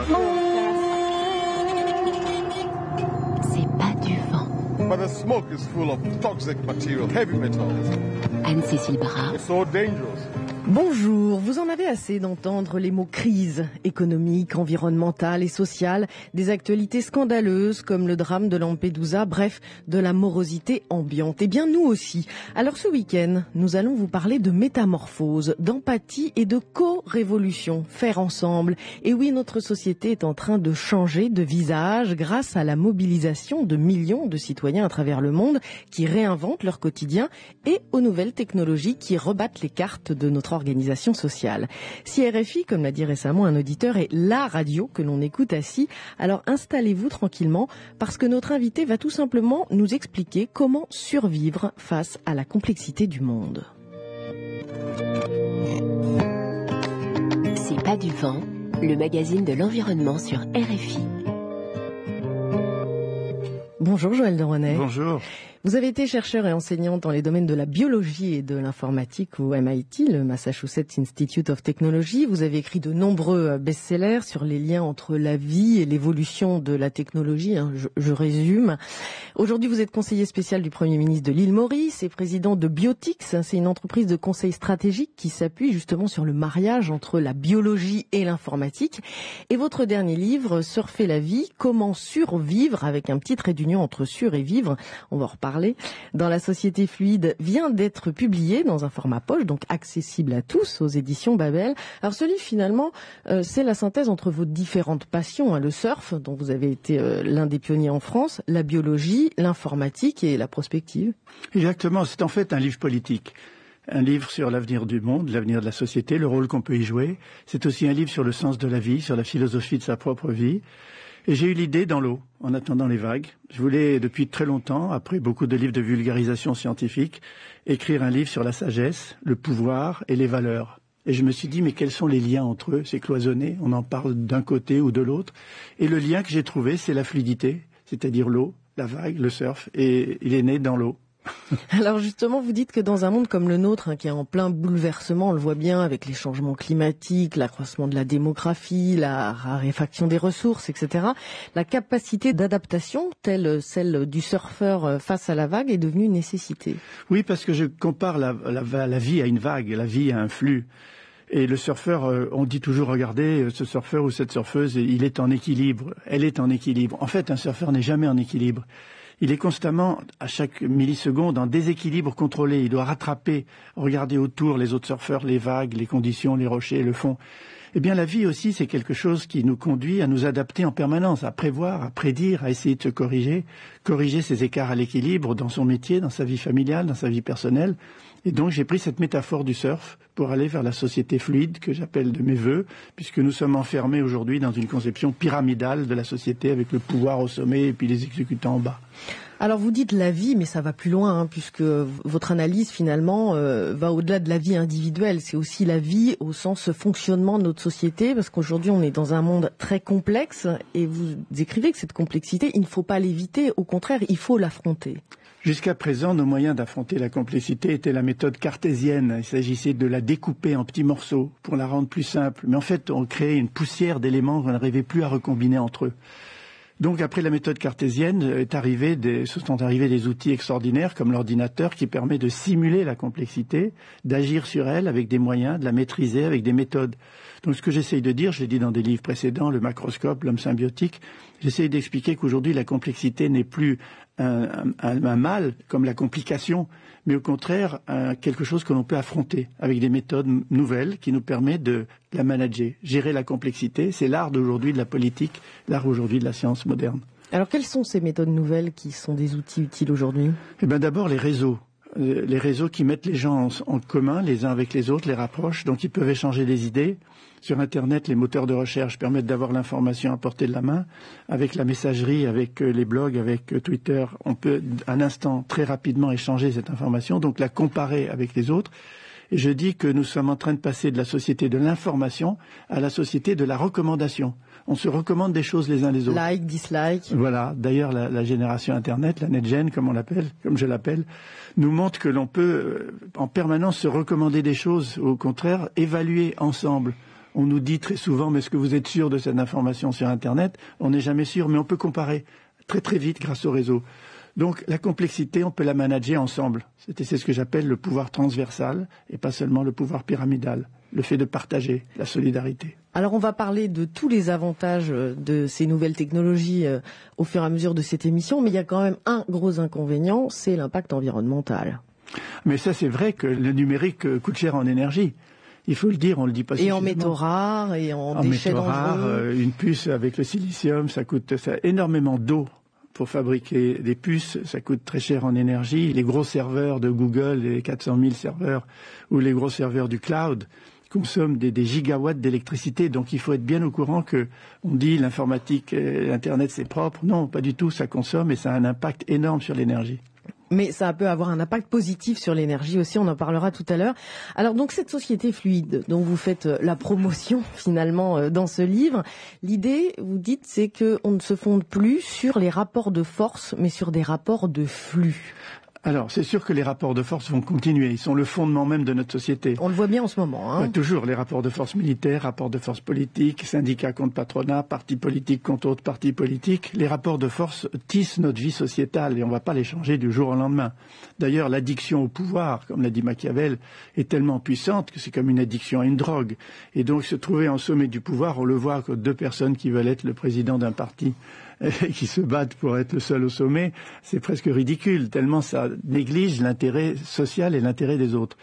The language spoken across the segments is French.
C'est pas du vent. But the smoke is full of toxic material, heavy metals. Anne-Cécile Bras. It's so dangerous. Bonjour, vous en avez assez d'entendre les mots crise économique, environnementale et sociale, des actualités scandaleuses comme le drame de Lampedusa, bref, de la morosité ambiante. Eh bien nous aussi. Alors ce week-end, nous allons vous parler de métamorphose, d'empathie et de co-révolution, faire ensemble. Et oui, notre société est en train de changer de visage grâce à la mobilisation de millions de citoyens à travers le monde qui réinventent leur quotidien et aux nouvelles technologies qui rebattent les cartes de notre organisation sociale. Si RFI, comme l'a dit récemment un auditeur, est la radio que l'on écoute assis, alors installez-vous tranquillement parce que notre invité va tout simplement nous expliquer comment survivre face à la complexité du monde. C'est pas du vent, le magazine de l'environnement sur RFI. Bonjour Joël de René. Bonjour. Vous avez été chercheur et enseignante dans les domaines de la biologie et de l'informatique au MIT, le Massachusetts Institute of Technology. Vous avez écrit de nombreux best-sellers sur les liens entre la vie et l'évolution de la technologie. Je résume. Aujourd'hui, vous êtes conseiller spécial du Premier ministre de l'île Maurice et président de Biotix. C'est une entreprise de conseil stratégique qui s'appuie justement sur le mariage entre la biologie et l'informatique. Et votre dernier livre, Surfer la vie, comment survivre, avec un petit trait d'union entre sur et vivre, on va en reparler, dans la société fluide, vient d'être publié dans un format poche, donc accessible à tous aux éditions Babel. Alors ce livre finalement, c'est la synthèse entre vos différentes passions, le surf, dont vous avez été l'un des pionniers en France, la biologie, l'informatique et la prospective. Exactement, c'est en fait un livre politique. Un livre sur l'avenir du monde, l'avenir de la société, le rôle qu'on peut y jouer. C'est aussi un livre sur le sens de la vie, sur la philosophie de sa propre vie. Et j'ai eu l'idée dans l'eau, en attendant les vagues. Je voulais, depuis très longtemps, après beaucoup de livres de vulgarisation scientifique, écrire un livre sur la sagesse, le pouvoir et les valeurs. Et je me suis dit, mais quels sont les liens entre eux? C'est cloisonné, on en parle d'un côté ou de l'autre. Et le lien que j'ai trouvé, c'est la fluidité, c'est-à-dire l'eau, la vague, le surf, et il est né dans l'eau. Alors justement, vous dites que dans un monde comme le nôtre, qui est en plein bouleversement, on le voit bien avec les changements climatiques, l'accroissement de la démographie, la raréfaction des ressources, etc., la capacité d'adaptation, telle celle du surfeur face à la vague, est devenue une nécessité. Oui, parce que je compare la vie à une vague, la vie à un flux. Et le surfeur, on dit toujours, regardez, ce surfeur ou cette surfeuse, il est en équilibre, elle est en équilibre. En fait, un surfeur n'est jamais en équilibre. Il est constamment, à chaque milliseconde, en déséquilibre contrôlé. Il doit rattraper, regarder autour les autres surfeurs, les vagues, les conditions, les rochers, le fond. Eh bien, la vie aussi, c'est quelque chose qui nous conduit à nous adapter en permanence, à prévoir, à prédire, à essayer de se corriger ces écarts à l'équilibre dans son métier, dans sa vie familiale, dans sa vie personnelle. Et donc, j'ai pris cette métaphore du surf pour aller vers la société fluide que j'appelle de mes voeux, puisque nous sommes enfermés aujourd'hui dans une conception pyramidale de la société avec le pouvoir au sommet et puis les exécutants en bas. Alors vous dites la vie, mais ça va plus loin, puisque votre analyse finalement va au-delà de la vie individuelle. C'est aussi la vie au sens fonctionnement de notre société, parce qu'aujourd'hui on est dans un monde très complexe, et vous écrivez que cette complexité, il ne faut pas l'éviter, au contraire, il faut l'affronter. Jusqu'à présent, nos moyens d'affronter la complexité étaient la méthode cartésienne. Il s'agissait de la découper en petits morceaux pour la rendre plus simple. Mais en fait, on créait une poussière d'éléments qu'on n'arrivait plus à recombiner entre eux. Donc après la méthode cartésienne, se sont arrivés des outils extraordinaires comme l'ordinateur qui permet de simuler la complexité, d'agir sur elle avec des moyens, de la maîtriser avec des méthodes. Donc ce que j'essaye de dire, je l'ai dit dans des livres précédents, le macroscope, l'homme symbiotique, j'essaye d'expliquer qu'aujourd'hui la complexité n'est plus un mal comme la complication, mais au contraire quelque chose que l'on peut affronter avec des méthodes nouvelles qui nous permettent de la manager. Gérer la complexité, c'est l'art d'aujourd'hui de la politique, l'art aujourd'hui de la science moderne. Alors quelles sont ces méthodes nouvelles qui sont des outils utiles aujourd'hui? Eh bien d'abord les réseaux qui mettent les gens en commun, les uns avec les autres, les rapprochent, donc ils peuvent échanger des idées. Sur Internet, les moteurs de recherche permettent d'avoir l'information à portée de la main. Avec la messagerie, avec les blogs, avec Twitter, on peut un instant très rapidement échanger cette information, donc la comparer avec les autres. Et je dis que nous sommes en train de passer de la société de l'information à la société de la recommandation. On se recommande des choses les uns les autres. Like, dislike. Voilà. D'ailleurs, la génération Internet, la NetGen, comme je l'appelle, nous montre que l'on peut en permanence se recommander des choses, au contraire, évaluer ensemble. On nous dit très souvent, mais est-ce que vous êtes sûr de cette information sur Internet? On n'est jamais sûr, mais on peut comparer très très vite grâce au réseau. Donc la complexité, on peut la manager ensemble. C'est ce que j'appelle le pouvoir transversal et pas seulement le pouvoir pyramidal. Le fait de partager, la solidarité. Alors on va parler de tous les avantages de ces nouvelles technologies au fur et à mesure de cette émission, mais il y a quand même un gros inconvénient, c'est l'impact environnemental. Mais ça c'est vrai que le numérique coûte cher en énergie. Il faut le dire, on le dit pas suffisamment. Et en métaux rares, et en déchets dangereux. Une puce avec le silicium, ça coûte énormément d'eau. Pour fabriquer des puces, ça coûte très cher en énergie. Les gros serveurs de Google, les 400 000 serveurs, ou les gros serveurs du cloud, consomment des gigawatts d'électricité. Donc il faut être bien au courant que on dit l'informatique, l'Internet c'est propre. Non, pas du tout, ça consomme et ça a un impact énorme sur l'énergie. Mais ça peut avoir un impact positif sur l'énergie aussi, on en parlera tout à l'heure. Alors donc cette société fluide dont vous faites la promotion finalement dans ce livre, l'idée, vous dites, c'est qu'on ne se fonde plus sur les rapports de force, mais sur des rapports de flux. Alors, c'est sûr que les rapports de force vont continuer. Ils sont le fondement même de notre société. On le voit bien en ce moment. Hein. Toujours, les rapports de force militaires, rapports de force politiques, syndicats contre patronat, partis politiques contre autres partis politiques. Les rapports de force tissent notre vie sociétale et on ne va pas les changer du jour au lendemain. D'ailleurs, l'addiction au pouvoir, comme l'a dit Machiavel, est tellement puissante que c'est comme une addiction à une drogue. Et donc, se trouver en sommet du pouvoir, on le voit que deux personnes qui veulent être le président d'un parti qui se battent pour être le seul au sommet, c'est presque ridicule, tellement ça néglige l'intérêt social et l'intérêt des autres.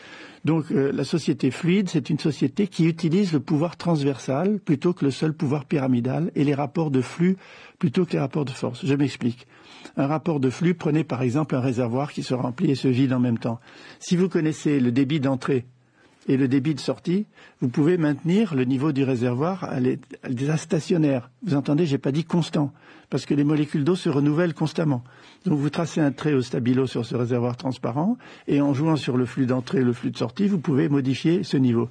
Donc la société fluide, c'est une société qui utilise le pouvoir transversal plutôt que le seul pouvoir pyramidal et les rapports de flux plutôt que les rapports de force. Je m'explique. Un rapport de flux, prenez par exemple un réservoir qui se remplit et se vide en même temps. Si vous connaissez le débit d'entrée et le débit de sortie, vous pouvez maintenir le niveau du réservoir à l'état stationnaire. Vous entendez, j'ai pas dit constant, parce que les molécules d'eau se renouvellent constamment. Donc vous tracez un trait au stabilo sur ce réservoir transparent, et en jouant sur le flux d'entrée et le flux de sortie, vous pouvez modifier ce niveau.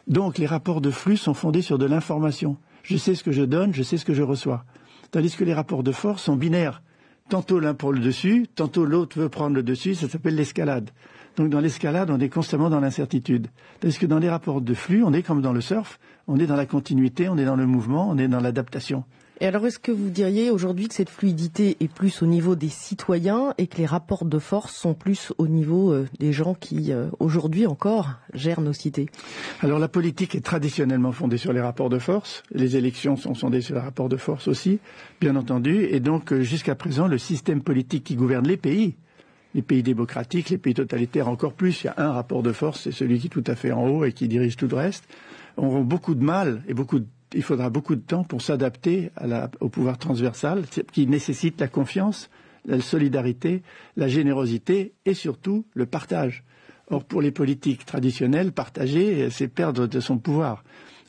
Donc les rapports de flux sont fondés sur de l'information. Je sais ce que je donne, je sais ce que je reçois. Tandis que les rapports de force sont binaires. Tantôt l'un prend le dessus, tantôt l'autre veut prendre le dessus, ça s'appelle l'escalade. Donc dans l'escalade, on est constamment dans l'incertitude. Parce que dans les rapports de flux, on est comme dans le surf, on est dans la continuité, on est dans le mouvement, on est dans l'adaptation. Et alors, est-ce que vous diriez aujourd'hui que cette fluidité est plus au niveau des citoyens et que les rapports de force sont plus au niveau des gens qui, aujourd'hui encore, gèrent nos cités? Alors la politique est traditionnellement fondée sur les rapports de force. Les élections sont fondées sur les rapports de force aussi, bien entendu. Et donc, jusqu'à présent, le système politique qui gouverne les pays démocratiques, les pays totalitaires encore plus, il y a un rapport de force, c'est celui qui est tout à fait en haut et qui dirige tout le reste, auront beaucoup de mal et il faudra beaucoup de temps pour s'adapter au pouvoir transversal qui nécessite la confiance, la solidarité, la générosité et surtout le partage. Or, pour les politiques traditionnelles, partager, c'est perdre de son pouvoir.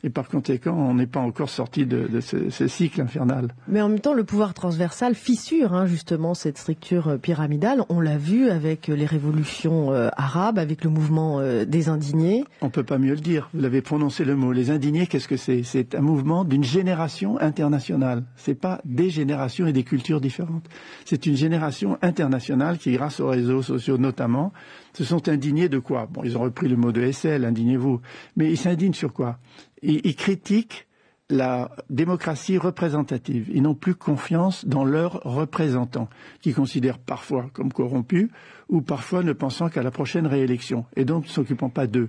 Et par conséquent, on n'est pas encore sorti de ce cycle infernal. Mais en même temps, le pouvoir transversal fissure justement cette structure pyramidale. On l'a vu avec les révolutions arabes, avec le mouvement des indignés. On peut pas mieux le dire. Vous l'avez prononcé le mot. Les indignés, qu'est-ce que c'est? C'est un mouvement d'une génération internationale. C'est pas des générations et des cultures différentes. C'est une génération internationale qui, grâce aux réseaux sociaux notamment, se sont indignés de quoi? Bon, ils ont repris le mot de Hessel, indignez-vous. Mais ils s'indignent sur quoi? Ils critiquent la démocratie représentative. Ils n'ont plus confiance dans leurs représentants, qui considèrent parfois comme corrompus ou parfois ne pensant qu'à la prochaine réélection, et donc ne s'occupant pas d'eux.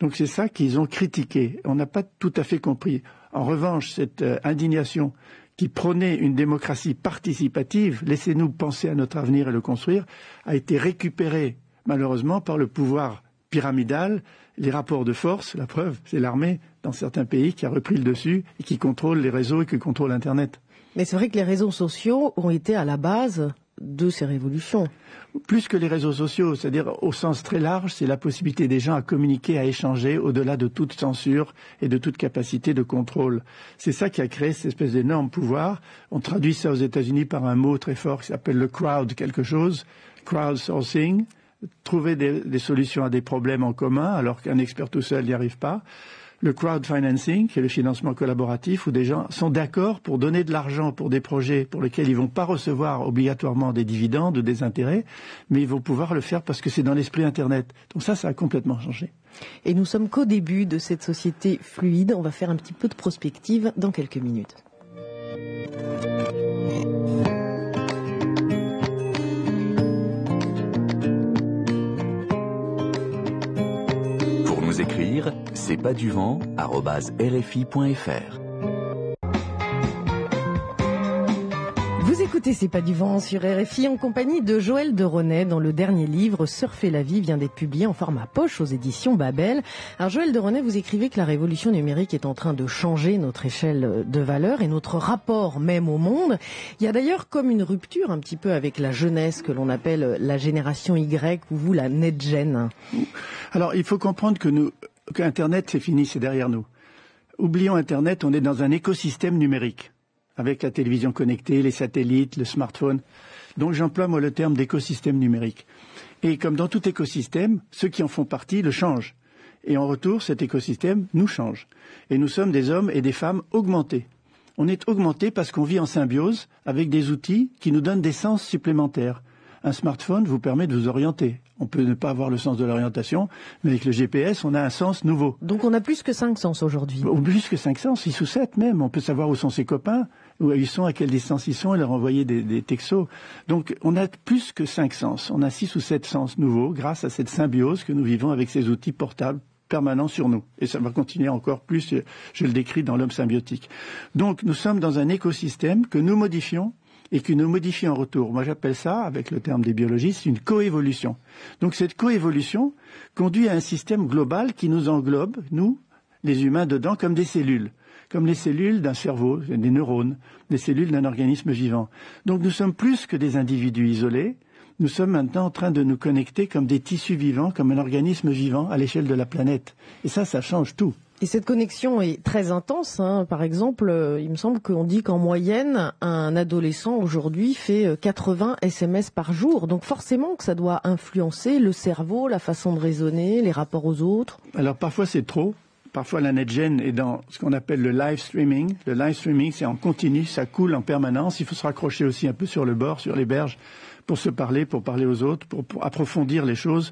Donc c'est ça qu'ils ont critiqué. On n'a pas tout à fait compris. En revanche, cette indignation qui prônait une démocratie participative, laissez-nous penser à notre avenir et le construire, a été récupérée malheureusement par le pouvoir pyramidal, les rapports de force, la preuve, c'est l'armée dans certains pays qui a repris le dessus et qui contrôle les réseaux et qui contrôle Internet. Mais c'est vrai que les réseaux sociaux ont été à la base de ces révolutions. Plus que les réseaux sociaux, c'est-à-dire au sens très large, c'est la possibilité des gens à communiquer, à échanger au-delà de toute censure et de toute capacité de contrôle. C'est ça qui a créé cette espèce d'énorme pouvoir. On traduit ça aux États-Unis par un mot très fort qui s'appelle le crowd quelque chose, crowdsourcing. Trouver des solutions à des problèmes en commun alors qu'un expert tout seul n'y arrive pas. le crowdfinancing, qui est le financement collaboratif, où des gens sont d'accord pour donner de l'argent pour des projets pour lesquels ils vont pas recevoir obligatoirement des dividendes ou des intérêts, mais ils vont pouvoir le faire parce que c'est dans l'esprit Internet. Donc ça a complètement changé. Et nous sommes qu'au début de cette société fluide. On va faire un petit peu de prospective dans quelques minutes. Pour nous écrire, c'est pas du vent @rfi.fr. Vous écoutez C'est pas du vent sur RFI en compagnie de Joël de Ronet, dont le dernier livre Surfer la vie vient d'être publié en format poche aux éditions Babel. Alors Joël de Ronet, vous écrivez que la révolution numérique est en train de changer notre échelle de valeur et notre rapport même au monde. Il y a d'ailleurs comme une rupture un petit peu avec la jeunesse que l'on appelle la génération Y ou vous la NetGen. Alors il faut comprendre que Internet c'est fini, c'est derrière nous. Oublions Internet, on est dans un écosystème numérique, avec la télévision connectée, les satellites, le smartphone. Donc j'emploie moi le terme d'écosystème numérique. Et comme dans tout écosystème, ceux qui en font partie le changent. Et en retour, cet écosystème nous change. Et nous sommes des hommes et des femmes augmentés. On est augmentés parce qu'on vit en symbiose avec des outils qui nous donnent des sens supplémentaires. Un smartphone vous permet de vous orienter. On peut ne pas avoir le sens de l'orientation, mais avec le GPS, on a un sens nouveau. Donc on a plus que 5 sens aujourd'hui. Plus que 5 sens, 6 ou 7 même. On peut savoir où sont ses copains, où ils sont, à quelle distance ils sont, et leur envoyer des textos. Donc on a plus que 5 sens. On a 6 ou 7 sens nouveaux grâce à cette symbiose que nous vivons avec ces outils portables permanents sur nous. Et ça va continuer encore plus, je le décris dans l'homme symbiotique. Donc nous sommes dans un écosystème que nous modifions et qui nous modifie en retour. Moi, j'appelle ça, avec le terme des biologistes, une coévolution. Donc cette coévolution conduit à un système global qui nous englobe, nous, les humains, dedans, comme des cellules. Comme les cellules d'un cerveau, des neurones, des cellules d'un organisme vivant. Donc nous sommes plus que des individus isolés. Nous sommes maintenant en train de nous connecter comme des tissus vivants, comme un organisme vivant à l'échelle de la planète. Et ça change tout. Et cette connexion est très intense. Par exemple, il me semble qu'on dit qu'en moyenne, un adolescent aujourd'hui fait 80 SMS par jour. Donc forcément que ça doit influencer le cerveau, la façon de raisonner, les rapports aux autres. Alors parfois c'est trop. Parfois la NetGen est dans ce qu'on appelle le live streaming. Le live streaming, c'est en continu, ça coule en permanence. Il faut se raccrocher aussi un peu sur le bord, sur les berges, pour se parler, pour parler aux autres, pour approfondir les choses.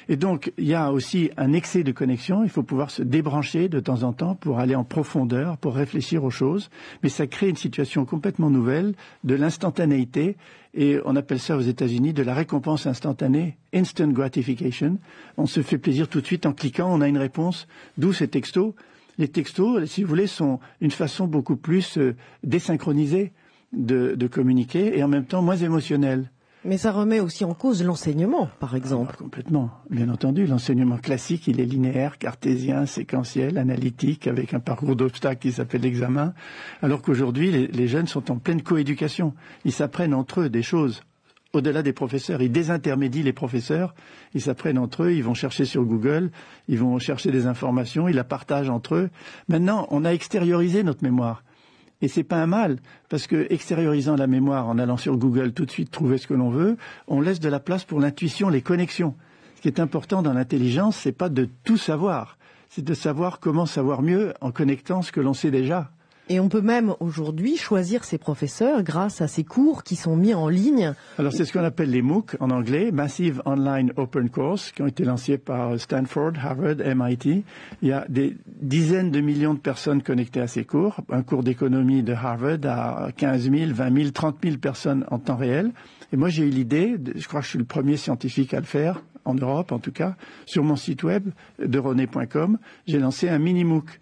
Et donc, il y a aussi un excès de connexion. Il faut pouvoir se débrancher de temps en temps pour aller en profondeur, pour réfléchir aux choses. Mais ça crée une situation complètement nouvelle de l'instantanéité. Et on appelle ça aux États-Unis de la récompense instantanée, instant gratification. On se fait plaisir tout de suite en cliquant, on a une réponse. D'où ces textos. Les textos, si vous voulez, sont une façon beaucoup plus désynchronisée de communiquer et en même temps moins émotionnelle. Mais ça remet aussi en cause l'enseignement, par exemple. Complètement, bien entendu. L'enseignement classique, il est linéaire, cartésien, séquentiel, analytique, avec un parcours d'obstacles qui s'appelle l'examen. Alors qu'aujourd'hui, les jeunes sont en pleine coéducation. Ils s'apprennent entre eux des choses au-delà des professeurs. Ils désintermédient les professeurs. Ils s'apprennent entre eux, ils vont chercher sur Google, ils vont chercher des informations, ils la partagent entre eux. Maintenant, on a extériorisé notre mémoire. Et c'est pas un mal, parce que extériorisant la mémoire en allant sur Google tout de suite trouver ce que l'on veut, on laisse de la place pour l'intuition, les connexions. Ce qui est important dans l'intelligence, c'est pas de tout savoir, c'est de savoir comment savoir mieux en connectant ce que l'on sait déjà. Et on peut même aujourd'hui choisir ses professeurs grâce à ces cours qui sont mis en ligne. Alors c'est ce qu'on appelle les MOOC en anglais, Massive Online Open Course, qui ont été lancés par Stanford, Harvard, MIT. Il y a des dizaines de millions de personnes connectées à ces cours. Un cours d'économie de Harvard à 15 000, 20 000, 30 000 personnes en temps réel. Et moi j'ai eu l'idée, je crois que je suis le premier scientifique à le faire, en Europe en tout cas, sur mon site web de Ronet.com, j'ai lancé un mini-MOOC.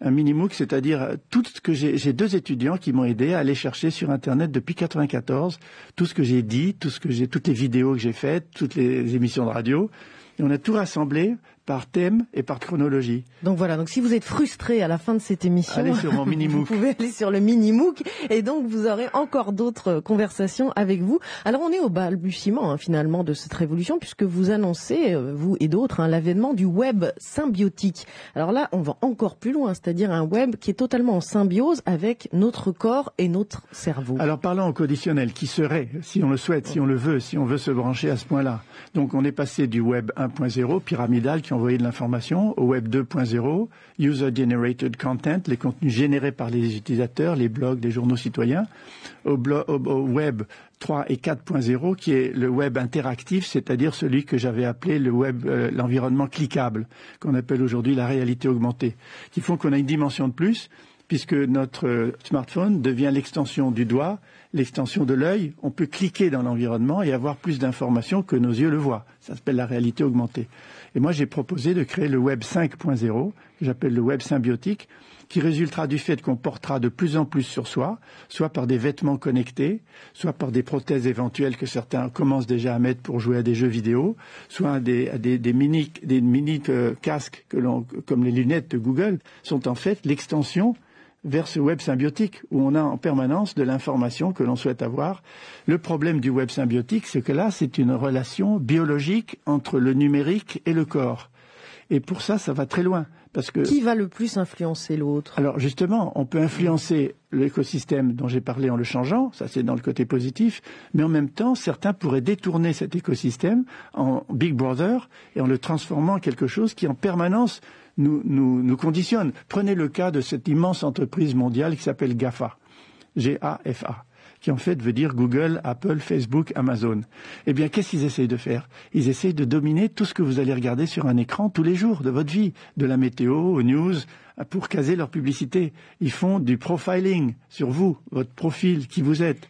Un mini-MOOC, c'est-à-dire tout ce que j'ai 2 étudiants qui m'ont aidé à aller chercher sur Internet depuis 1994, tout ce que j'ai dit, toutes les vidéos que j'ai faites, toutes les émissions de radio. Et on a tout rassemblé par thème et par chronologie. Donc voilà, donc si vous êtes frustré à la fin de cette émission, allez sur mon mini-MOOC. Vous pouvez aller sur le mini-MOOC et donc vous aurez encore d'autres conversations avec vous. Alors on est au balbutiement finalement de cette révolution puisque vous annoncez, vous et d'autres, l'avènement du web symbiotique. Alors là, on va encore plus loin, c'est-à-dire un web qui est totalement en symbiose avec notre corps et notre cerveau. Alors parlons au conditionnel, qui serait, si on le souhaite, si on le veut, si on veut se brancher à ce point-là. Donc on est passé du web 1.0 pyramidal qui envoyer de l'information. Au Web 2.0, User-Generated Content, les contenus générés par les utilisateurs, les blogs, les journaux citoyens. Au Web 3 et 4.0, qui est le web interactif, c'est-à-dire celui que j'avais appelé le web, l'environnement cliquable, qu'on appelle aujourd'hui la réalité augmentée, qui font qu'on a une dimension de plus, puisque notre smartphone devient l'extension du doigt, l'extension de l'œil. On peut cliquer dans l'environnement et avoir plus d'informations que nos yeux le voient. Ça s'appelle la réalité augmentée. Et moi, j'ai proposé de créer le web 5.0, que j'appelle le web symbiotique, qui résultera du fait qu'on portera de plus en plus sur soi, soit par des vêtements connectés, soit par des prothèses éventuelles que certains commencent déjà à mettre pour jouer à des jeux vidéo, soit des mini casques comme les lunettes de Google, sont en fait l'extension vers ce web symbiotique où on a en permanence de l'information que l'on souhaite avoir. Le problème du web symbiotique, c'est que là, c'est une relation biologique entre le numérique et le corps. Et pour ça, ça va très loin. Parce que qui va le plus influencer l'autre? Alors justement, on peut influencer l'écosystème dont j'ai parlé en le changeant, ça c'est dans le côté positif, mais en même temps, certains pourraient détourner cet écosystème en Big Brother et en le transformant en quelque chose qui en permanence nous conditionne. Prenez le cas de cette immense entreprise mondiale qui s'appelle GAFA, G-A-F-A, qui en fait veut dire Google, Apple, Facebook, Amazon. Eh bien, qu'est-ce qu'ils essayent de faire? Ils essayent de dominer tout ce que vous allez regarder sur un écran tous les jours de votre vie, de la météo aux news, pour caser leur publicité. Ils font du profiling sur vous, votre profil, qui vous êtes.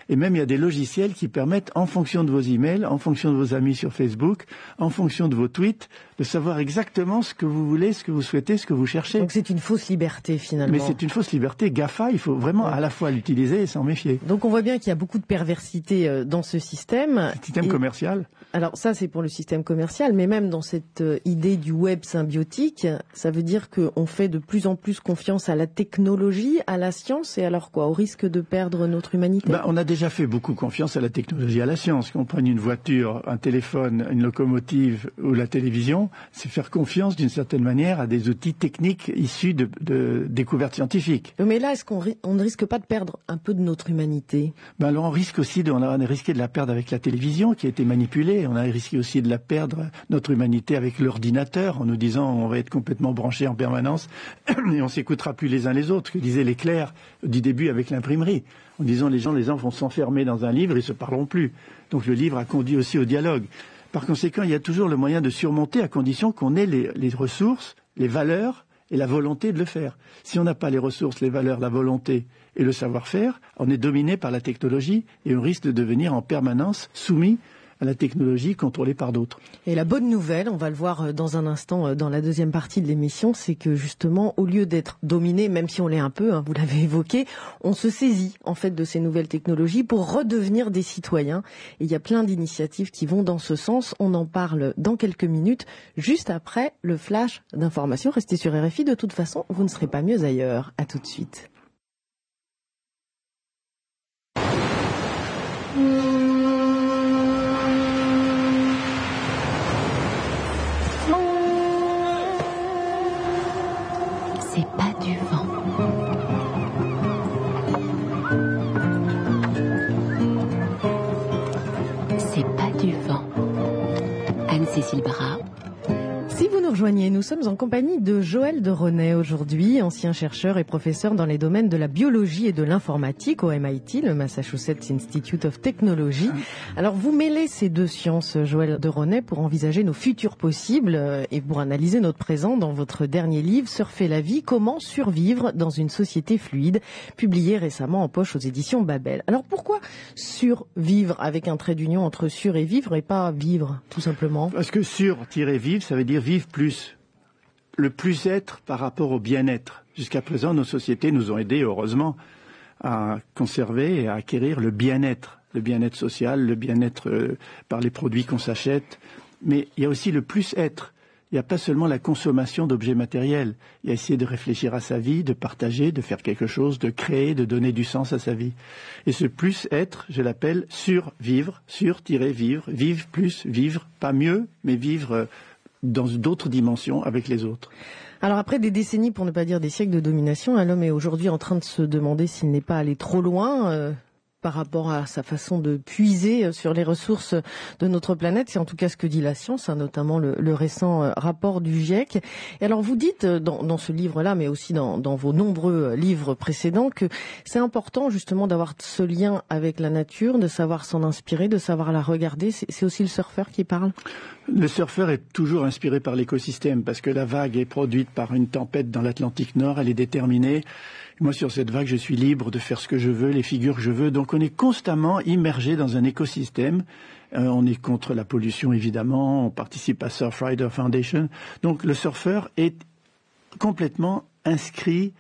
Et même, il y a des logiciels qui permettent, en fonction de vos emails, en fonction de vos amis sur Facebook, en fonction de vos tweets, de savoir exactement ce que vous voulez, ce que vous souhaitez, ce que vous cherchez. Donc c'est une fausse liberté, finalement. Mais c'est une fausse liberté. GAFA, il faut vraiment à la fois l'utiliser et s'en méfier. Donc on voit bien qu'il y a beaucoup de perversité dans ce système. Système commercial. Alors ça, c'est pour le système commercial, mais même dans cette idée du web symbiotique, ça veut dire qu'on fait de plus en plus confiance à la technologie, à la science, et alors quoi, au risque de perdre notre humanité? On a déjà fait beaucoup confiance à la technologie, à la science. Qu'on prenne une voiture, un téléphone, une locomotive ou la télévision, c'est faire confiance d'une certaine manière à des outils techniques issus de découvertes scientifiques. Mais là, est-ce qu'on ne risque pas de perdre un peu de notre humanité? Alors on risque aussi, on a risqué de la perdre avec la télévision qui a été manipulée. On a risqué aussi de la perdre, notre humanité, avec l'ordinateur, en nous disant on va être complètement branchés en permanence et on s'écoutera plus les uns les autres, que disaient les clercs du début avec l'imprimerie, en disant les gens vont s'enfermer dans un livre, ils se parleront plus. Donc le livre a conduit aussi au dialogue. Par conséquent, il y a toujours le moyen de surmonter à condition qu'on ait les ressources, les valeurs et la volonté de le faire. Si on n'a pas les ressources, les valeurs, la volonté et le savoir-faire, on est dominé par la technologie et on risque de devenir en permanence soumis à la technologie contrôlée par d'autres. Et la bonne nouvelle, on va le voir dans un instant dans la deuxième partie de l'émission, c'est que justement, au lieu d'être dominé, même si on l'est un peu, vous l'avez évoqué, on se saisit en fait de ces nouvelles technologies pour redevenir des citoyens. Et il y a plein d'initiatives qui vont dans ce sens. On en parle dans quelques minutes, juste après le flash d'information. Restez sur RFI, de toute façon, vous ne serez pas mieux ailleurs. À tout de suite. C'est pas du vent. C'est pas du vent. Anne-Cécile Bras. Si vous nous rejoignez, nous sommes en compagnie de Joël de René aujourd'hui, ancien chercheur et professeur dans les domaines de la biologie et de l'informatique au MIT, le Massachusetts Institute of Technology. Alors vous mêlez ces deux sciences, Joël de René, pour envisager nos futurs possibles et pour analyser notre présent dans votre dernier livre, Surfer la vie, comment survivre dans une société fluide, publié récemment en poche aux éditions Babel. Alors pourquoi survivre avec un trait d'union entre sur et vivre et pas vivre, tout simplement? Parce que sur-vivre, ça veut dire vivre plus. Le plus-être par rapport au bien-être. Jusqu'à présent, nos sociétés nous ont aidés, heureusement, à conserver et à acquérir le bien-être social, le bien-être par les produits qu'on s'achète. Mais il y a aussi le plus-être. Il n'y a pas seulement la consommation d'objets matériels. Il y a essayer de réfléchir à sa vie, de partager, de faire quelque chose, de créer, de donner du sens à sa vie. Et ce plus-être, je l'appelle survivre, sur-vivre, vivre plus, vivre pas mieux, mais vivre dans d'autres dimensions avec les autres. Alors après des décennies, pour ne pas dire des siècles de domination, l'homme est aujourd'hui en train de se demander s'il n'est pas allé trop loin. par rapport à sa façon de puiser sur les ressources de notre planète. C'est en tout cas ce que dit la science, notamment le récent rapport du GIEC. Et alors vous dites dans ce livre-là, mais aussi dans vos nombreux livres précédents, que c'est important justement d'avoir ce lien avec la nature, de savoir s'en inspirer, de savoir la regarder. C'est aussi le surfeur qui parle? Le surfeur est toujours inspiré par l'écosystème parce que la vague est produite par une tempête dans l'Atlantique Nord, elle est déterminée. Moi, sur cette vague, je suis libre de faire ce que je veux, les figures que je veux. Donc, on est constamment immergé dans un écosystème. On est contre la pollution, évidemment. On participe à Surfrider Foundation. Donc, le surfeur est complètement inscrit,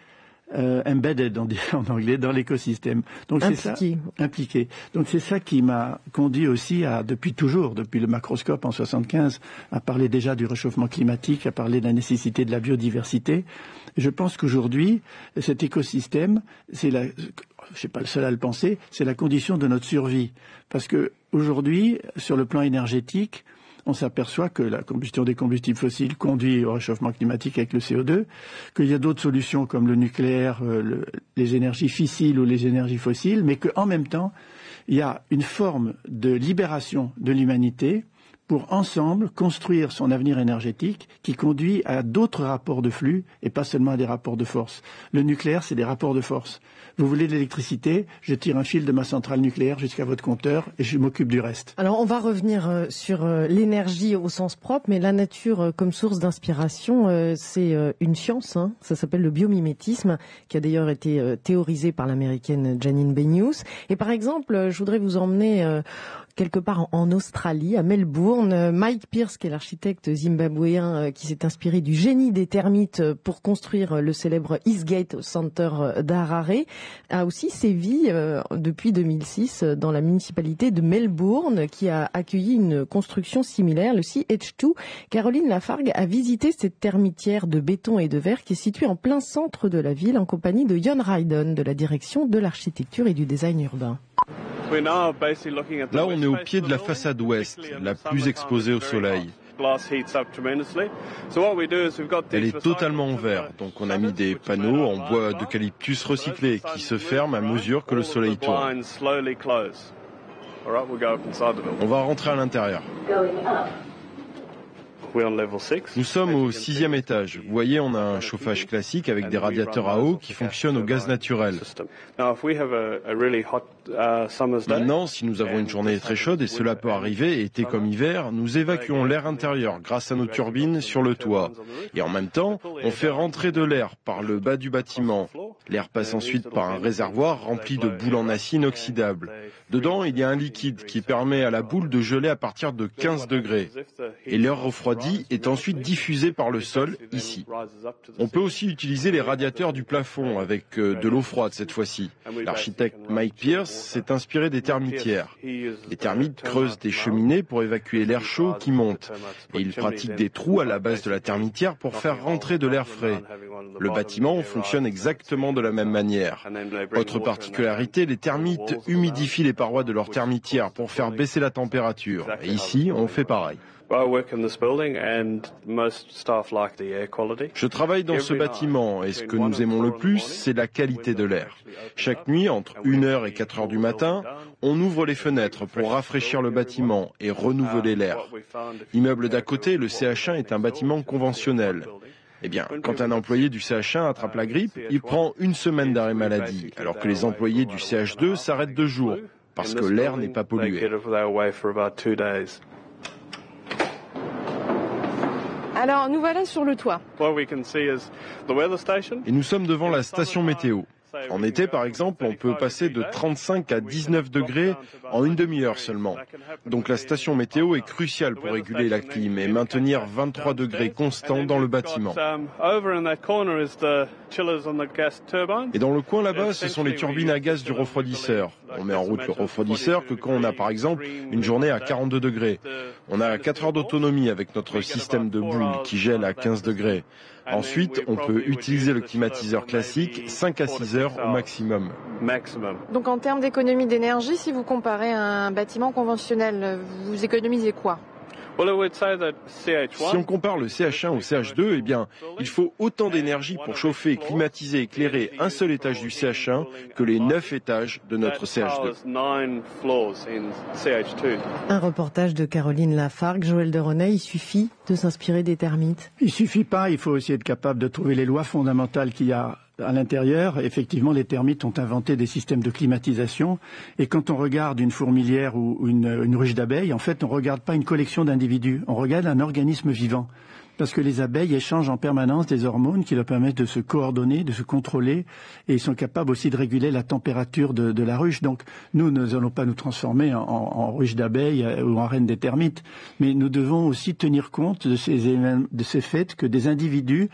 embedded, on dit en anglais, dans l'écosystème. Donc c'est ça, impliqué. Donc c'est ça qui m'a conduit aussi depuis le macroscope en 75, à parler déjà du réchauffement climatique, à parler de la nécessité de la biodiversité. Je pense qu'aujourd'hui, cet écosystème, je ne suis pas le seul à le penser, c'est la condition de notre survie. Parce que aujourd'hui, sur le plan énergétique, on s'aperçoit que la combustion des combustibles fossiles conduit au réchauffement climatique avec le CO2, qu'il y a d'autres solutions comme le nucléaire, les énergies fissiles ou les énergies fossiles, mais qu'en même temps, il y a une forme de libération de l'humanité pour ensemble construire son avenir énergétique qui conduit à d'autres rapports de flux et pas seulement à des rapports de force. Le nucléaire, c'est des rapports de force. Vous voulez de l'électricité, je tire un fil de ma centrale nucléaire jusqu'à votre compteur et je m'occupe du reste. Alors on va revenir sur l'énergie au sens propre, mais la nature comme source d'inspiration, c'est une science, ça s'appelle le biomimétisme, qui a d'ailleurs été théorisé par l'américaine Janine Benyus. Et par exemple, je voudrais vous emmener quelque part en Australie, à Melbourne. Mike Pierce, qui est l'architecte zimbabwéen qui s'est inspiré du génie des termites pour construire le célèbre Eastgate Center d'Harare, a aussi sévi depuis 2006 dans la municipalité de Melbourne, qui a accueilli une construction similaire, le CH2. Caroline Lafargue a visité cette termitière de béton et de verre qui est située en plein centre de la ville en compagnie de Jon Ryden de la direction de l'architecture et du design urbain. Là, on est au pied de la façade ouest, la plus exposée au soleil. Elle est totalement en verre, donc on a mis des panneaux en bois d'eucalyptus recyclé qui se ferment à mesure que le soleil tourne. On va rentrer à l'intérieur. Nous sommes au 6e étage. Vous voyez, on a un chauffage classique avec des radiateurs à eau qui fonctionnent au gaz naturel. Maintenant, si nous avons une journée très chaude, et cela peut arriver, été comme hiver, nous évacuons l'air intérieur grâce à nos turbines sur le toit. Et en même temps, on fait rentrer de l'air par le bas du bâtiment. L'air passe ensuite par un réservoir rempli de boules en acier inoxydable. Dedans, il y a un liquide qui permet à la boule de geler à partir de 15 degrés. Et l'air refroidi est ensuite diffusé par le sol, ici. On peut aussi utiliser les radiateurs du plafond avec de l'eau froide cette fois-ci. L'architecte Mike Pierce s'est inspiré des termitières. Les termites creusent des cheminées pour évacuer l'air chaud qui monte. Et ils pratiquent des trous à la base de la termitière pour faire rentrer de l'air frais. Le bâtiment fonctionne exactement de la même manière. Autre particularité, les termites humidifient les parois de leur termitière pour faire baisser la température. Et ici, on fait pareil. Je travaille dans ce bâtiment et ce que nous aimons le plus, c'est la qualité de l'air. Chaque nuit, entre 1h et 4h du matin, on ouvre les fenêtres pour rafraîchir le bâtiment et renouveler l'air. L'immeuble d'à côté, le CH1, est un bâtiment conventionnel. Eh bien, quand un employé du CH1 attrape la grippe, il prend 1 semaine d'arrêt maladie, alors que les employés du CH2 s'arrêtent 2 jours, parce que l'air n'est pas pollué. Alors, nous voilà sur le toit. Et nous sommes devant la station météo. En été, par exemple, on peut passer de 35 à 19 degrés en une demi-heure seulement. Donc la station météo est cruciale pour réguler la clim et maintenir 23 degrés constants dans le bâtiment. Et dans le coin là-bas, ce sont les turbines à gaz du refroidisseur. On met en route le refroidisseur que quand on a par exemple une journée à 42 degrés. On a 4 heures d'autonomie avec notre système de boules qui gèle à 15 degrés. Ensuite, on peut utiliser le climatiseur classique 5 à 6 heures au maximum. Donc en termes d'économie d'énergie, si vous comparez à un bâtiment conventionnel, vous économisez quoi ? Si on compare le CH1 au CH2, eh bien, il faut autant d'énergie pour chauffer, climatiser, éclairer un seul étage du CH1 que les 9 étages de notre CH2. Un reportage de Caroline Lafargue. Joël de René, il suffit de s'inspirer des termites? Il suffit pas, il faut aussi être capable de trouver les lois fondamentales qu'il y a à l'intérieur. Effectivement, les termites ont inventé des systèmes de climatisation. Et quand on regarde une fourmilière ou une ruche d'abeilles, en fait, on ne regarde pas une collection d'individus. On regarde un organisme vivant. Parce que les abeilles échangent en permanence des hormones qui leur permettent de se coordonner, de se contrôler, et ils sont capables aussi de réguler la température de la ruche. Donc, nous n'allons pas nous transformer en ruche d'abeilles ou en reine des termites, mais nous devons aussi tenir compte de ces faits que des individus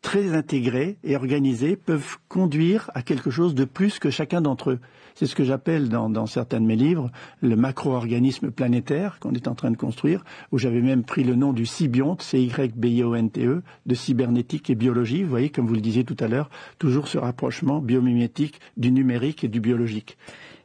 très intégrés et organisés peuvent conduire à quelque chose de plus que chacun d'entre eux. C'est ce que j'appelle dans certains de mes livres le macro-organisme planétaire qu'on est en train de construire, où j'avais même pris le nom du cybionte, C-Y-B-I-O-N-T-E, de cybernétique et biologie. Vous voyez, comme vous le disiez tout à l'heure, toujours ce rapprochement biomimétique du numérique et du biologique.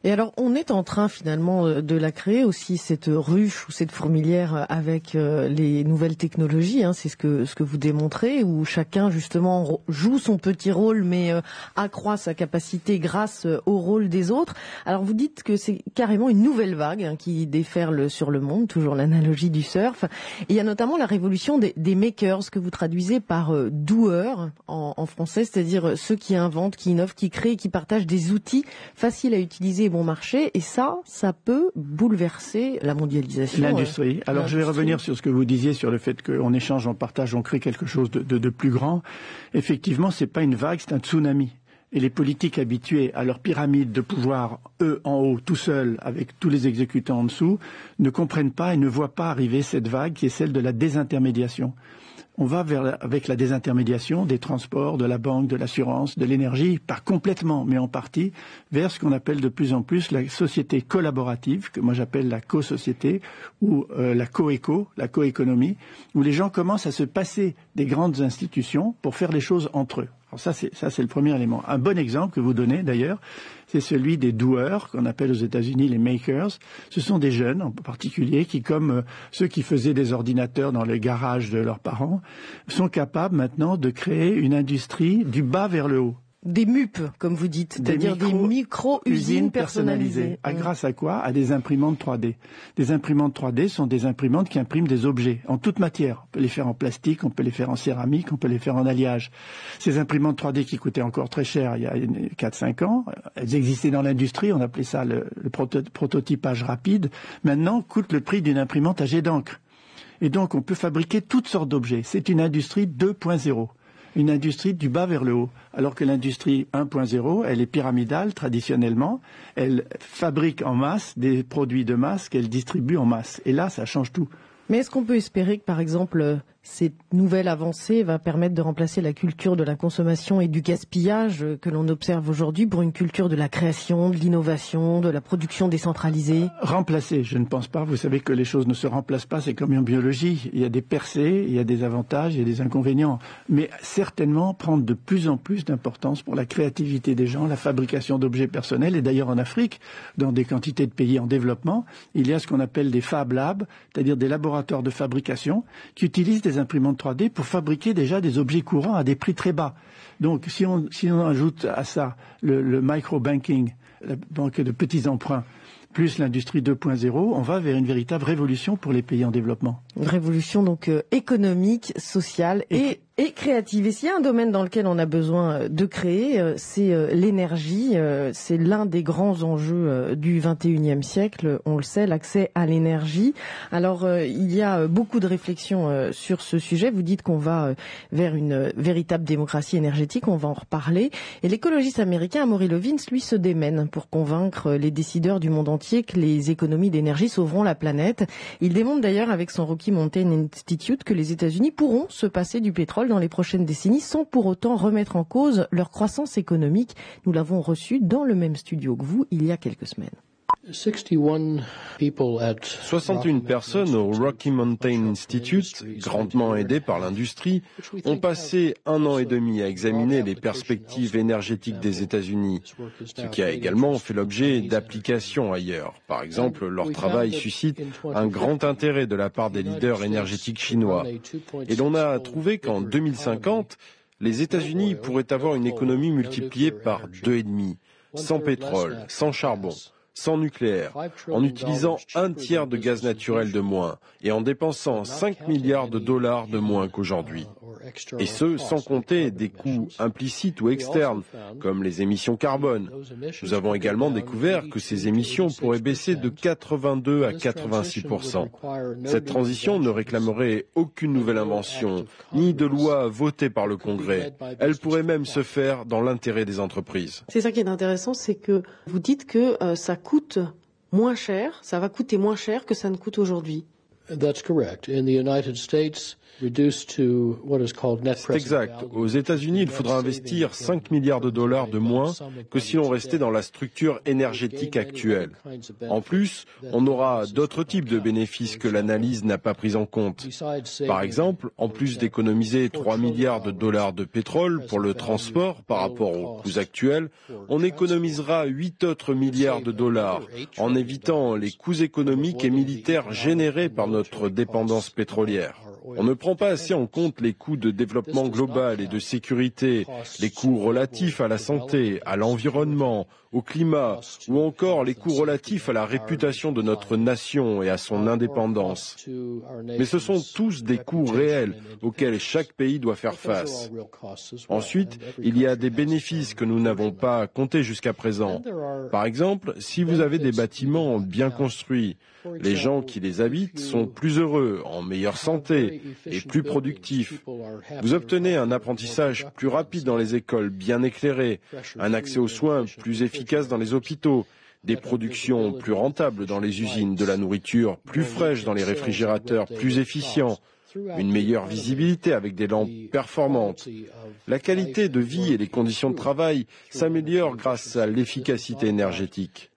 Et alors, on est en train finalement de la créer aussi, cette ruche ou cette fourmilière avec les nouvelles technologies, hein, c'est ce que vous démontrez, où chacun justement joue son petit rôle mais accroît sa capacité grâce au rôle des autres. Alors vous dites que c'est carrément une nouvelle vague hein, qui déferle sur le monde, toujours l'analogie du surf. Et il y a notamment la révolution des makers que vous traduisez par doueurs en français, c'est-à-dire ceux qui inventent, qui innovent, qui créent, qui partagent des outils faciles à utiliser bon marché, et ça peut bouleverser la mondialisation. L'industrie. Alors je vais revenir sur ce que vous disiez sur le fait qu'on échange, on partage, on crée quelque chose de plus grand. Effectivement, c'est pas une vague, c'est un tsunami. Et les politiques habitués à leur pyramide de pouvoir, eux en haut, tout seuls, avec tous les exécutants en dessous, ne comprennent pas et ne voient pas arriver cette vague qui est celle de la désintermédiation. On va avec la désintermédiation des transports, de la banque, de l'assurance, de l'énergie, pas complètement, mais en partie, vers ce qu'on appelle de plus en plus la société collaborative, que moi j'appelle la co-société, ou la co-éco, la co-économie, où les gens commencent à se passer des grandes institutions pour faire les choses entre eux. Alors ça c'est le premier élément. Un bon exemple que vous donnez d'ailleurs, c'est celui des doueurs, qu'on appelle aux États-Unis les makers. Ce sont des jeunes en particulier qui, comme ceux qui faisaient des ordinateurs dans les garages de leurs parents, sont capables maintenant de créer une industrie du bas vers le haut. Des MUP, comme vous dites, c'est-à-dire des micro-usines personnalisées. Grâce à quoi? À des imprimantes 3D. Des imprimantes 3D sont des imprimantes qui impriment des objets en toute matière. On peut les faire en plastique, on peut les faire en céramique, on peut les faire en alliage. Ces imprimantes 3D qui coûtaient encore très cher il y a 4-5 ans, elles existaient dans l'industrie, on appelait ça le prototypage rapide. Maintenant, coûtent le prix d'une imprimante à jet d'encre. Et donc, on peut fabriquer toutes sortes d'objets. C'est une industrie 2.0. Une industrie du bas vers le haut, alors que l'industrie 1.0, elle est pyramidale traditionnellement, elle fabrique en masse des produits de masse qu'elle distribue en masse. Et là, ça change tout. Mais est-ce qu'on peut espérer que, par exemple, cette nouvelle avancée va permettre de remplacer la culture de la consommation et du gaspillage que l'on observe aujourd'hui pour une culture de la création, de l'innovation, de la production décentralisée? Remplacer, je ne pense pas. Vous savez que les choses ne se remplacent pas, c'est comme en biologie. Il y a des percées, il y a des avantages, il y a des inconvénients. Mais certainement prendre de plus en plus d'importance pour la créativité des gens, la fabrication d'objets personnels. Et d'ailleurs en Afrique, dans des quantités de pays en développement, il y a ce qu'on appelle des Fab Labs, c'est-à-dire des laboratoires de fabrication qui utilisent des imprimantes 3D pour fabriquer déjà des objets courants à des prix très bas. Donc si on ajoute à ça le micro-banking, la banque de petits emprunts, plus l'industrie 2.0, on va vers une véritable révolution pour les pays en développement. Une révolution donc économique, sociale et créative. Et s'il y a un domaine dans lequel on a besoin de créer, c'est l'énergie. C'est l'un des grands enjeux du 21e siècle. On le sait, l'accès à l'énergie. Alors, il y a beaucoup de réflexions sur ce sujet. Vous dites qu'on va vers une véritable démocratie énergétique. On va en reparler. Et l'écologiste américain Amory Lovins, lui, se démène pour convaincre les décideurs du monde entier que les économies d'énergie sauveront la planète. Il démontre d'ailleurs avec son Rocky Mountain Institute que les États-Unis pourront se passer du pétrole dans les prochaines décennies sans pour autant remettre en cause leur croissance économique. Nous l'avons reçu dans le même studio que vous il y a quelques semaines. 61 personnes au Rocky Mountain Institute, grandement aidées par l'industrie, ont passé 1 an et demi à examiner les perspectives énergétiques des États-Unis, ce qui a également fait l'objet d'applications ailleurs. Par exemple, leur travail suscite un grand intérêt de la part des leaders énergétiques chinois. Et l'on a trouvé qu'en 2050, les États-Unis pourraient avoir une économie multipliée par 2,5, sans pétrole, sans charbon, sans nucléaire, en utilisant 1/3 de gaz naturel de moins et en dépensant 5 milliards de dollars de moins qu'aujourd'hui. Et ce, sans compter des coûts implicites ou externes, comme les émissions carbone. Nous avons également découvert que ces émissions pourraient baisser de 82 à 86%. Cette transition ne réclamerait aucune nouvelle invention, ni de loi votée par le Congrès. Elle pourrait même se faire dans l'intérêt des entreprises. C'est ça qui est intéressant, c'est que vous dites que ça coûte moins cher, ça va coûter moins cher que ça ne coûte aujourd'hui. That's correct. In the United States, reduced to what is called net C'est exact. Aux États-Unis, il faudra investir 5 milliards de dollars de moins que si l'on restait dans la structure énergétique actuelle. En plus, on aura d'autres types de bénéfices que l'analyse n'a pas pris en compte. Par exemple, en plus d'économiser 3 milliards de dollars de pétrole pour le transport par rapport aux coûts actuels, on économisera 8 autres milliards de dollars en évitant les coûts économiques et militaires générés par notre dépendance pétrolière. On ne prend pas assez en compte les coûts de développement global et de sécurité, les coûts relatifs à la santé, à l'environnement, au climat, ou encore les coûts relatifs à la réputation de notre nation et à son indépendance. Mais ce sont tous des coûts réels auxquels chaque pays doit faire face. Ensuite, il y a des bénéfices que nous n'avons pas comptés jusqu'à présent. Par exemple, si vous avez des bâtiments bien construits, les gens qui les habitent sont plus heureux, en meilleure santé et plus productifs. Vous obtenez un apprentissage plus rapide dans les écoles bien éclairées, un accès aux soins plus efficace dans les hôpitaux, des productions plus rentables dans les usines, de la nourriture plus fraîche dans les réfrigérateurs plus efficients, une meilleure visibilité avec des lampes performantes. La qualité de vie et les conditions de travail s'améliorent grâce à l'efficacité énergétique.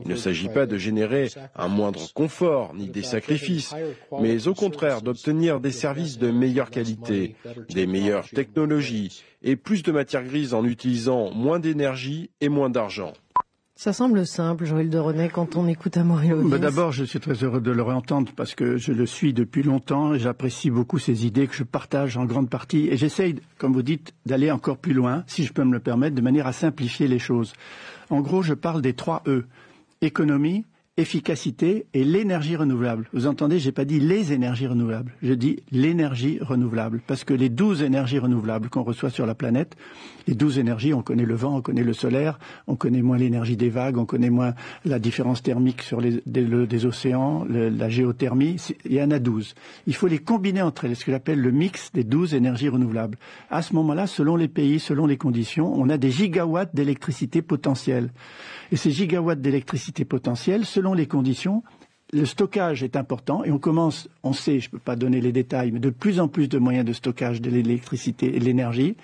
Il ne s'agit pas de générer un moindre confort ni des sacrifices, mais au contraire d'obtenir des services de meilleure qualité, des meilleures technologies et plus de matières grises en utilisant moins d'énergie et moins d'argent. Ça semble simple, Joël de René, quand on écoute Amaury Lodins. D'abord, je suis très heureux de le réentendre parce que je le suis depuis longtemps et j'apprécie beaucoup ses idées que je partage en grande partie. Et j'essaye, comme vous dites, d'aller encore plus loin, si je peux me le permettre, de manière à simplifier les choses. En gros, je parle des 3 E. Économie, efficacité et l'énergie renouvelable. Vous entendez, j'ai pas dit les énergies renouvelables, je dis l'énergie renouvelable. Parce que les 12 énergies renouvelables qu'on reçoit sur la planète, les 12 énergies, on connaît le vent, on connaît le solaire, on connaît moins l'énergie des vagues, on connaît moins la différence thermique sur des océans, la géothermie, il y en a 12. Il faut les combiner entre elles, ce que j'appelle le mix des 12 énergies renouvelables. À ce moment-là, selon les pays, selon les conditions, on a des gigawatts d'électricité potentielle. Et ces gigawatts d'électricité potentielle, selon les conditions, le stockage est important et on sait, je ne peux pas donner les détails, mais de plus en plus de moyens de stockage de l'électricité et de l'énergie,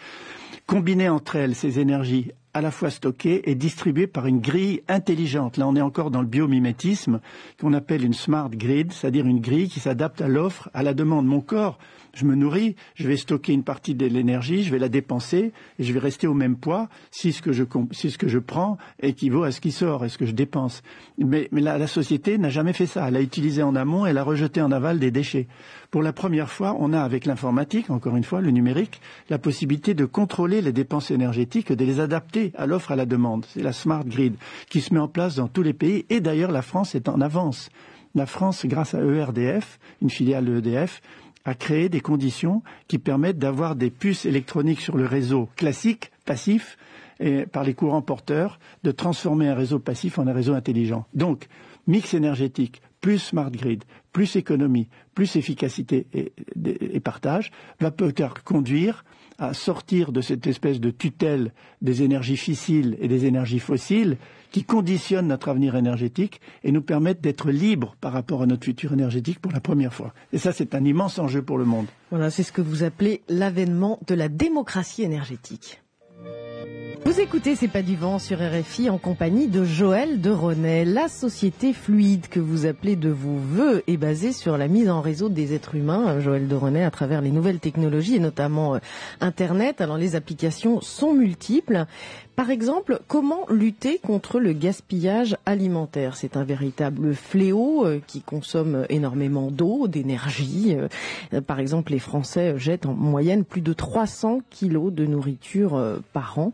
combiner entre elles ces énergies à la fois stockées et distribuées par une grille intelligente. Là, on est encore dans le biomimétisme qu'on appelle une smart grid, c'est-à-dire une grille qui s'adapte à l'offre, à la demande. Mon corps, je me nourris, je vais stocker une partie de l'énergie, je vais la dépenser et je vais rester au même poids si ce que je prends équivaut à ce qui sort et ce que je dépense. Mais la société n'a jamais fait ça. Elle a utilisé en amont, elle a rejeté en aval des déchets. Pour la première fois, on a avec l'informatique, encore une fois, le numérique, la possibilité de contrôler les dépenses énergétiques et de les adapter à l'offre, à la demande. C'est la smart grid qui se met en place dans tous les pays et d'ailleurs la France est en avance. La France, grâce à ERDF, une filiale de EDF, a créé des conditions qui permettent d'avoir des puces électroniques sur le réseau classique, passif, et par les courants porteurs, de transformer un réseau passif en un réseau intelligent. Donc, mix énergétique, plus smart grid, plus économie, plus efficacité et partage, va peut-être conduire à sortir de cette espèce de tutelle des énergies fissiles et des énergies fossiles qui conditionnent notre avenir énergétique et nous permettent d'être libres par rapport à notre futur énergétique pour la première fois. Et ça, c'est un immense enjeu pour le monde. Voilà, c'est ce que vous appelez l'avènement de la démocratie énergétique. Vous écoutez C'est pas du vent sur RFI en compagnie de Joël de Ronet. La société fluide que vous appelez de vos vœux est basée sur la mise en réseau des êtres humains, Joël de Ronet, à travers les nouvelles technologies et notamment Internet. Alors les applications sont multiples. Par exemple, comment lutter contre le gaspillage alimentaire? C'est un véritable fléau qui consomme énormément d'eau, d'énergie. Par exemple, les Français jettent en moyenne plus de 300 kilos de nourriture par an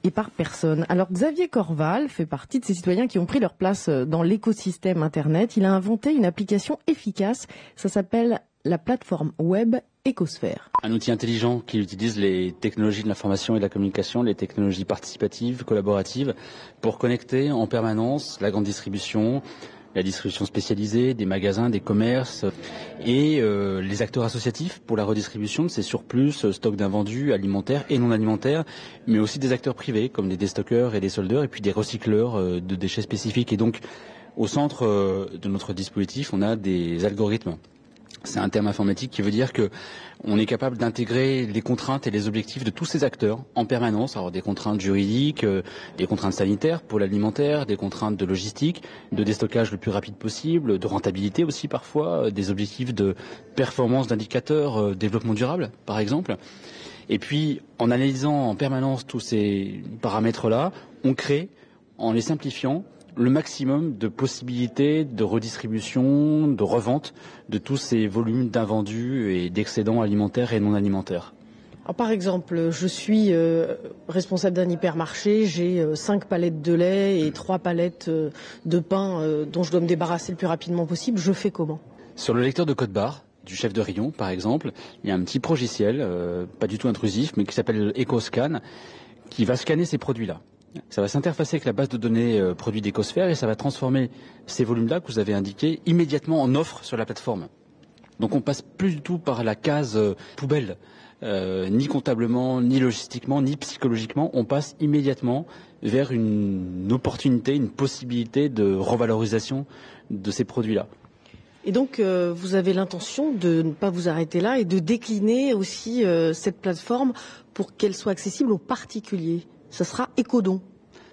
et par personne. Alors Xavier Corval fait partie de ces citoyens qui ont pris leur place dans l'écosystème Internet. Il a inventé une application efficace. Ça s'appelle la plateforme web Ecosphère. Un outil intelligent qui utilise les technologies de l'information et de la communication, les technologies participatives, collaboratives, pour connecter en permanence la grande distribution, la distribution spécialisée, des magasins, des commerces et les acteurs associatifs pour la redistribution de ces surplus, stocks d'invendus alimentaires et non alimentaires, mais aussi des acteurs privés comme des déstockeurs et des soldeurs et puis des recycleurs de déchets spécifiques. Et donc, au centre de notre dispositif, on a des algorithmes. C'est un terme informatique qui veut dire que on est capable d'intégrer les contraintes et les objectifs de tous ces acteurs en permanence. Alors des contraintes juridiques, des contraintes sanitaires pour l'alimentaire, des contraintes de logistique, de déstockage le plus rapide possible, de rentabilité aussi parfois, des objectifs de performance d'indicateurs, développement durable par exemple. Et puis en analysant en permanence tous ces paramètres-là, on crée, en les simplifiant, le maximum de possibilités de redistribution, de revente de tous ces volumes d'invendus et d'excédents alimentaires et non alimentaires. Alors, par exemple, je suis responsable d'un hypermarché, j'ai 5 palettes de lait et 3 palettes de pain dont je dois me débarrasser le plus rapidement possible. Je fais comment? Sur le lecteur de code barre du chef de rayon, par exemple, il y a un petit progiciel, pas du tout intrusif, mais qui s'appelle EcoScan, qui va scanner ces produits-là. Ça va s'interfacer avec la base de données produits d'Ecosphère et ça va transformer ces volumes-là que vous avez indiqués immédiatement en offre sur la plateforme. Donc on passe plus du tout par la case poubelle, ni comptablement, ni logistiquement, ni psychologiquement. On passe immédiatement vers une opportunité, une possibilité de revalorisation de ces produits-là. Et donc, vous avez l'intention de ne pas vous arrêter là et de décliner aussi cette plateforme pour qu'elle soit accessible aux particuliers. Ça sera Ecodon.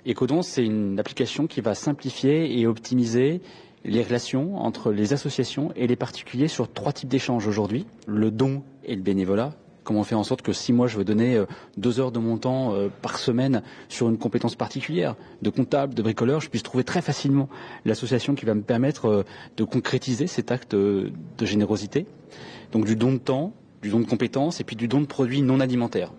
Ecodon, c'est une application qui va simplifier et optimiser les relations entre les associations et les particuliers sur 3 types d'échanges aujourd'hui. Le don et le bénévolat. Comment faire en sorte que si moi je veux donner 2 heures de mon temps par semaine sur une compétence particulière, de comptable, de bricoleur, je puisse trouver très facilement l'association qui va me permettre de concrétiser cet acte de générosité. Donc du don de temps, du don de compétences et puis du don de produits non alimentaires.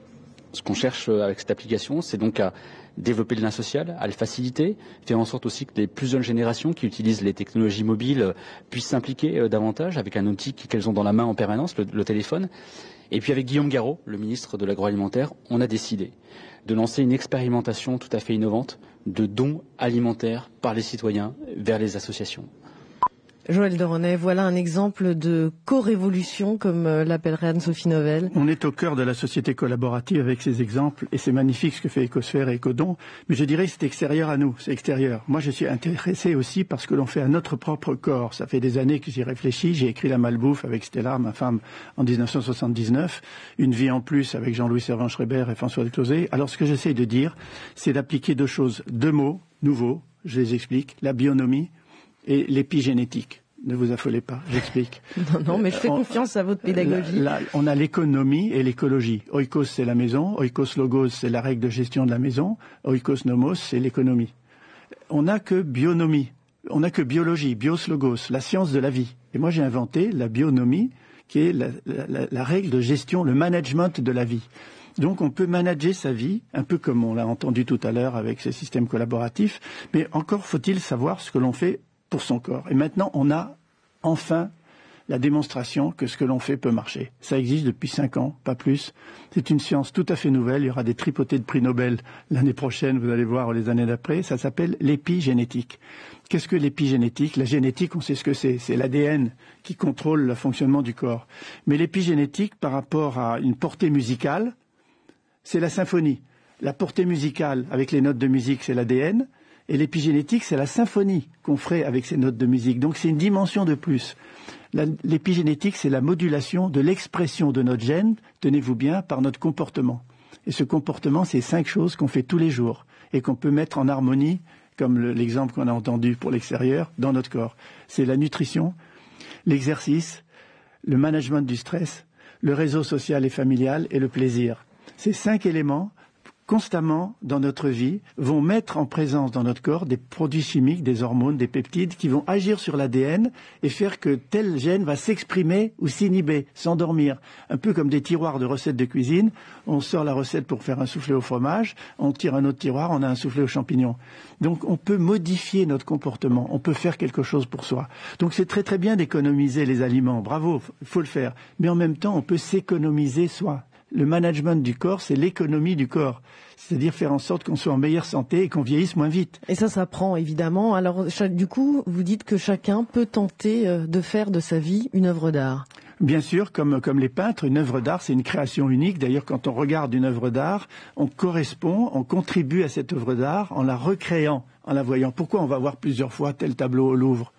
Ce qu'on cherche avec cette application, c'est donc à développer le lien social, à le faciliter, faire en sorte aussi que les plus jeunes générations qui utilisent les technologies mobiles puissent s'impliquer davantage avec un outil qu'elles ont dans la main en permanence, le téléphone. Et puis avec Guillaume Garot, le ministre de l'agroalimentaire, on a décidé de lancer une expérimentation tout à fait innovante de dons alimentaires par les citoyens vers les associations. Joël de Ronet, voilà un exemple de co-révolution, comme l'appellerait Anne-Sophie Novelle. On est au cœur de la société collaborative avec ces exemples, et c'est magnifique ce que fait Ecosphère et Ecodon, mais je dirais que c'est extérieur à nous, c'est extérieur. Moi, je suis intéressé aussi parce que l'on fait à notre propre corps. Ça fait des années que j'y réfléchis. J'ai écrit La Malbouffe avec Stella, ma femme, en 1979, Une vie en plus avec Jean-Louis Servan-Schreiber et François Closet. Alors, ce que j'essaie de dire, c'est d'appliquer 2 choses, 2 mots nouveaux, je les explique, la bionomie et l'épigénétique. Ne vous affolez pas, j'explique. Non, mais je fais confiance à votre pédagogie. Là, on a l'économie et l'écologie. Oikos, c'est la maison. Oikos logos, c'est la règle de gestion de la maison. Oikos nomos, c'est l'économie. On n'a que bionomie. On n'a que biologie, bios logos, la science de la vie. Et moi, j'ai inventé la bionomie, qui est la règle de gestion, le management de la vie. Donc on peut manager sa vie, un peu comme on l'a entendu tout à l'heure avec ces systèmes collaboratifs, mais encore faut-il savoir ce que l'on fait pour son corps. Et maintenant, on a enfin la démonstration que ce que l'on fait peut marcher. Ça existe depuis 5 ans, pas plus. C'est une science tout à fait nouvelle. Il y aura des tripotés de prix Nobel l'année prochaine, vous allez voir, les années d'après. Ça s'appelle l'épigénétique. Qu'est-ce que l'épigénétique? La génétique, on sait ce que c'est. C'est l'ADN qui contrôle le fonctionnement du corps. Mais l'épigénétique, par rapport à une portée musicale, c'est la symphonie. La portée musicale avec les notes de musique, c'est l'ADN. Et l'épigénétique, c'est la symphonie qu'on ferait avec ces notes de musique. Donc c'est une dimension de plus. L'épigénétique, c'est la modulation de l'expression de notre gène, tenez-vous bien, par notre comportement. Et ce comportement, c'est 5 choses qu'on fait tous les jours et qu'on peut mettre en harmonie, comme l'exemple qu'on a entendu pour l'extérieur, dans notre corps. C'est la nutrition, l'exercice, le management du stress, le réseau social et familial et le plaisir. Ces 5 éléments, constamment dans notre vie, vont mettre en présence dans notre corps des produits chimiques, des hormones, des peptides qui vont agir sur l'ADN et faire que tel gène va s'exprimer ou s'inhiber, s'endormir. Un peu comme des tiroirs de recettes de cuisine. On sort la recette pour faire un soufflé au fromage, on tire un autre tiroir, on a un soufflé aux champignons. Donc on peut modifier notre comportement, on peut faire quelque chose pour soi. Donc c'est très très bien d'économiser les aliments, bravo, il faut le faire. Mais en même temps, on peut s'économiser soi. Le management du corps, c'est l'économie du corps. C'est-à-dire faire en sorte qu'on soit en meilleure santé et qu'on vieillisse moins vite. Et ça s'apprend évidemment. Alors du coup, vous dites que chacun peut tenter de faire de sa vie une œuvre d'art. Bien sûr, comme les peintres, une œuvre d'art, c'est une création unique. D'ailleurs, quand on regarde une œuvre d'art, on correspond, on contribue à cette œuvre d'art en la recréant, en la voyant. Pourquoi on va voir plusieurs fois tel tableau au Louvre?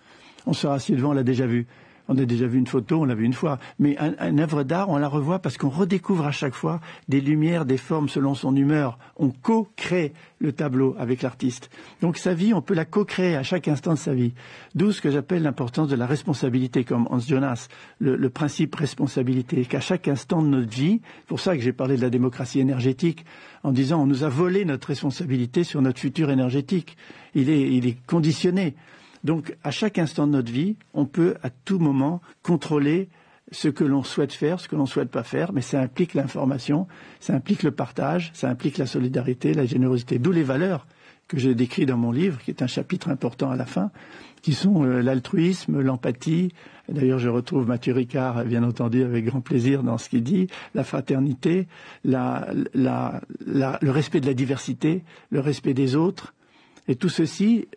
On sera assis devant, on l'a déjà vu. On a déjà vu une photo, on l'a vu une fois. Mais une œuvre d'art, on la revoit parce qu'on redécouvre à chaque fois des lumières, des formes selon son humeur. On co-crée le tableau avec l'artiste. Donc sa vie, on peut la co-créer à chaque instant de sa vie. D'où ce que j'appelle l'importance de la responsabilité, comme Hans Jonas, le principe responsabilité, qu'à chaque instant de notre vie, c'est pour ça que j'ai parlé de la démocratie énergétique, en disant on nous a volé notre responsabilité sur notre futur énergétique. Il est conditionné. Donc, à chaque instant de notre vie, on peut à tout moment contrôler ce que l'on souhaite faire, ce que l'on ne souhaite pas faire, mais ça implique l'information, ça implique le partage, ça implique la solidarité, la générosité, d'où les valeurs que j'ai décrites dans mon livre, qui est un chapitre important à la fin, qui sont l'altruisme, l'empathie. D'ailleurs, je retrouve Mathieu Ricard, bien entendu, avec grand plaisir dans ce qu'il dit, la fraternité, le respect de la diversité, le respect des autres, et tout ceci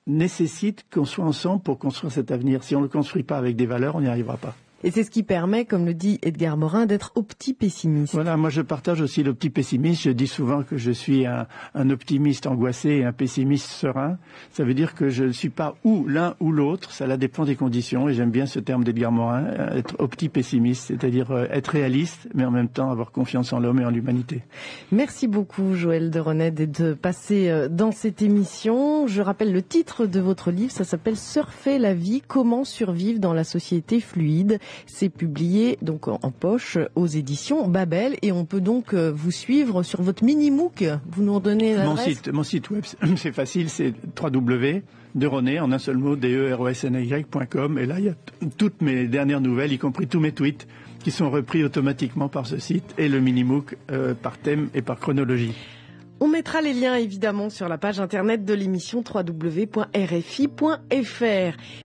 nécessite qu'on soit ensemble pour construire cet avenir. Si on ne le construit pas avec des valeurs, on n'y arrivera pas. Et c'est ce qui permet, comme le dit Edgar Morin, d'être opti-pessimiste. Voilà, moi je partage aussi l'opti-pessimiste. Je dis souvent que je suis un optimiste angoissé et un pessimiste serein. Ça veut dire que je ne suis pas ou l'un ou l'autre, cela dépend des conditions. Et j'aime bien ce terme d'Edgar Morin, être opti-pessimiste, c'est-à-dire être réaliste, mais en même temps avoir confiance en l'homme et en l'humanité. Merci beaucoup Joël de Renède de passer dans cette émission. Je rappelle le titre de votre livre, ça s'appelle « Surfer la vie, comment survivre dans la société fluide ». C'est publié donc en poche aux éditions Babel et on peut donc vous suivre sur votre mini-MOOC. Vous nous redonnez l'adresse ? Mon site web, c'est facile, c'est www.derenay, en un seul mot, DEROSNY.com. Et là, il y a toutes mes dernières nouvelles, y compris tous mes tweets, qui sont repris automatiquement par ce site et le mini-MOOC par thème et par chronologie. On mettra les liens évidemment sur la page internet de l'émission www.rfi.fr.